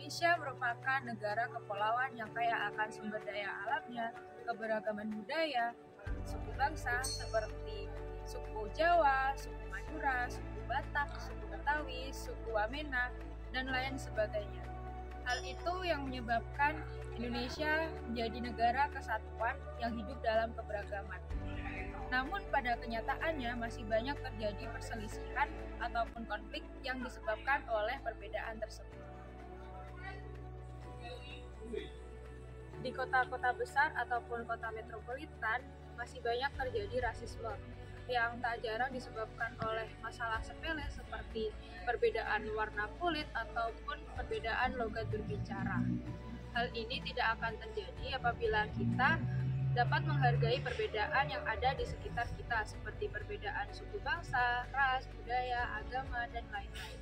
Indonesia merupakan negara kepulauan yang kaya akan sumber daya alamnya, keberagaman budaya, suku bangsa seperti suku Jawa, suku Madura, suku Batak, suku Betawi, suku Wamena, dan lain sebagainya. Hal itu yang menyebabkan Indonesia menjadi negara kesatuan yang hidup dalam keberagaman. Namun pada kenyataannya masih banyak terjadi perselisihan ataupun konflik yang disebabkan oleh perbedaan tersebut. Di kota-kota besar ataupun kota metropolitan masih banyak terjadi rasisme yang tak jarang disebabkan oleh masalah sepele seperti perbedaan warna kulit ataupun perbedaan logat berbicara. Hal ini tidak akan terjadi apabila kita dapat menghargai perbedaan yang ada di sekitar kita seperti perbedaan suku bangsa, ras, budaya, agama, dan lain-lain.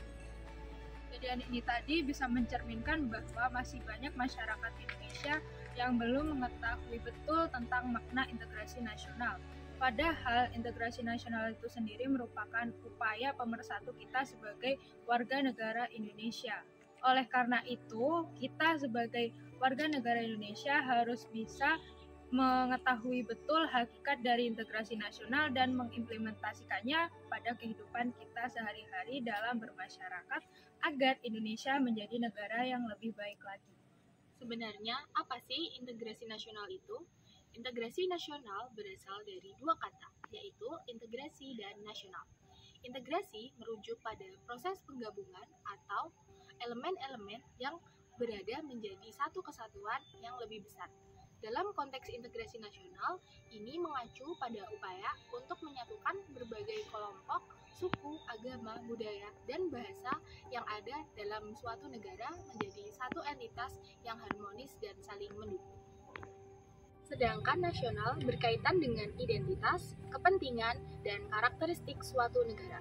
Kejadian ini tadi bisa mencerminkan bahwa masih banyak masyarakat Indonesia yang belum mengetahui betul tentang makna integrasi nasional. Padahal integrasi nasional itu sendiri merupakan upaya pemersatu kita sebagai warga negara Indonesia. Oleh karena itu, kita sebagai warga negara Indonesia harus bisa mengetahui betul hakikat dari integrasi nasional dan mengimplementasikannya pada kehidupan kita sehari-hari dalam bermasyarakat agar Indonesia menjadi negara yang lebih baik lagi. Sebenarnya, apa sih integrasi nasional itu? Integrasi nasional berasal dari dua kata, yaitu integrasi dan nasional. Integrasi merujuk pada proses penggabungan atau elemen-elemen yang berada menjadi satu kesatuan yang lebih besar. Dalam konteks integrasi nasional, ini mengacu pada upaya untuk menyatukan berbagai kelompok, suku, agama, budaya, dan bahasa yang ada dalam suatu negara menjadi satu entitas yang harmonis dan saling mendukung. Sedangkan nasional berkaitan dengan identitas, kepentingan, dan karakteristik suatu negara.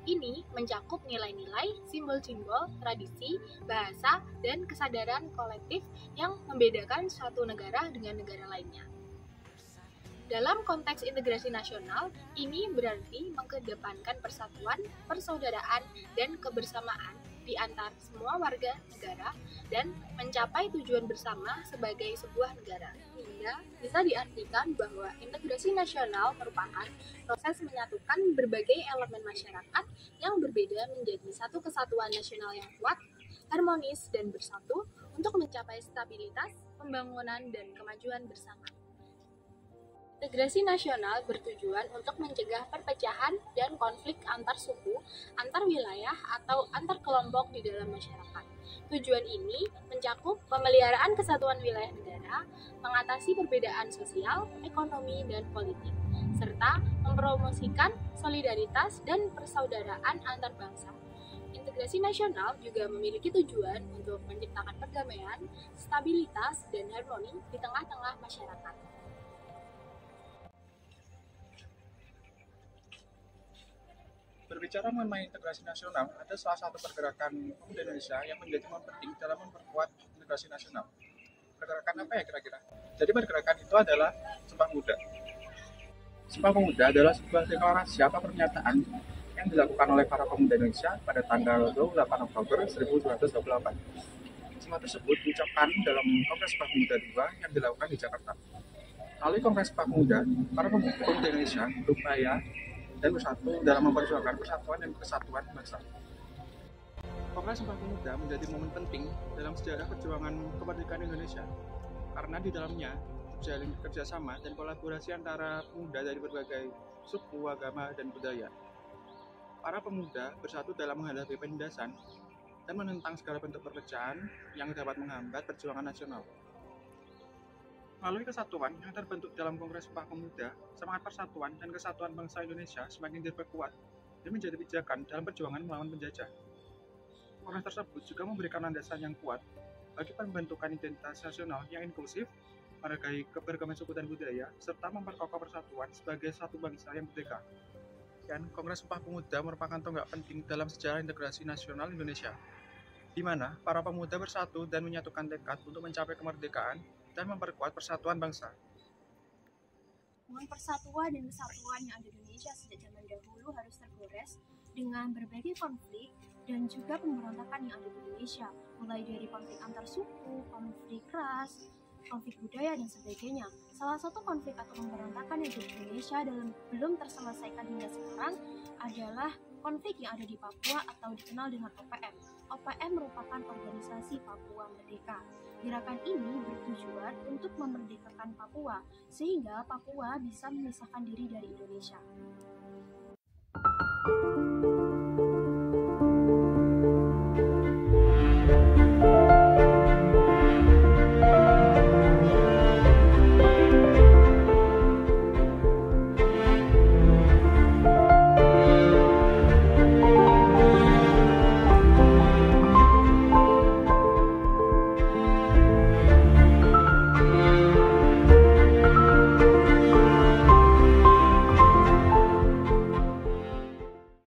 Ini mencakup nilai-nilai, simbol-simbol, tradisi, bahasa, dan kesadaran kolektif yang membedakan suatu negara dengan negara lainnya. Dalam konteks integrasi nasional, ini berarti mengedepankan persatuan, persaudaraan, dan kebersamaan di antar semua warga negara dan mencapai tujuan bersama sebagai sebuah negara. Sehingga bisa diartikan bahwa integrasi nasional merupakan proses menyatukan berbagai elemen masyarakat yang berbeda menjadi satu kesatuan nasional yang kuat, harmonis, dan bersatu untuk mencapai stabilitas, pembangunan, dan kemajuan bersama. Integrasi nasional bertujuan untuk mencegah perpecahan dan konflik antar suku, antar wilayah, atau antar kelompok di dalam masyarakat. Tujuan ini mencakup pemeliharaan kesatuan wilayah negara, mengatasi perbedaan sosial, ekonomi, dan politik, serta mempromosikan solidaritas dan persaudaraan antar bangsa. Integrasi nasional juga memiliki tujuan untuk menciptakan perdamaian, stabilitas, dan harmoni di tengah-tengah masyarakat. Berbicara mengenai integrasi nasional, ada salah satu pergerakan pemuda Indonesia yang menjadi momen penting dalam memperkuat integrasi nasional. Pergerakan apa ya kira-kira? Jadi pergerakan itu adalah Sumpah Pemuda. Sumpah Pemuda adalah sebuah deklarasi atau pernyataan yang dilakukan oleh para pemuda Indonesia pada tanggal 28 Oktober 1928. Sumpah tersebut diucapkan dalam Kongres Sumpah Pemuda II yang dilakukan di Jakarta. Melalui Kongres Sumpah Pemuda, para pemuda Indonesia berupaya dan bersatu dalam memperjuangkan persatuan dan kesatuan bangsa. Kongres Sumpah Pemuda menjadi momen penting dalam sejarah perjuangan kemerdekaan Indonesia karena di dalamnya terjalin kerjasama dan kolaborasi antara pemuda dari berbagai suku, agama, dan budaya. Para pemuda bersatu dalam menghadapi penindasan dan menentang segala bentuk perpecahan yang dapat menghambat perjuangan nasional. Melalui kesatuan yang terbentuk dalam Kongres Sumpah Pemuda, semangat persatuan dan kesatuan bangsa Indonesia semakin diperkuat dan menjadi pijakan dalam perjuangan melawan penjajah. Kongres tersebut juga memberikan landasan yang kuat bagi pembentukan identitas nasional yang inklusif, menghargai keberagaman suku dan budaya, serta memperkokoh persatuan sebagai satu bangsa yang merdeka. Dan Kongres Sumpah Pemuda merupakan tonggak penting dalam sejarah integrasi nasional Indonesia, di mana para pemuda bersatu dan menyatukan tekad untuk mencapai kemerdekaan dan memperkuat persatuan bangsa. membangun persatuan dan kesatuan yang ada di Indonesia sejak zaman dahulu harus tergores dengan berbagai konflik dan juga pemberontakan yang ada di Indonesia, mulai dari konflik antar suku, konflik ras, konflik budaya, dan sebagainya. Salah satu konflik atau pemberontakan yang ada di Indonesia dan belum terselesaikan hingga sekarang adalah konflik yang ada di Papua atau dikenal dengan OPM. OPM merupakan organisasi Papua Merdeka. Gerakan ini bertujuan untuk memerdekakan Papua, sehingga Papua bisa memisahkan diri dari Indonesia.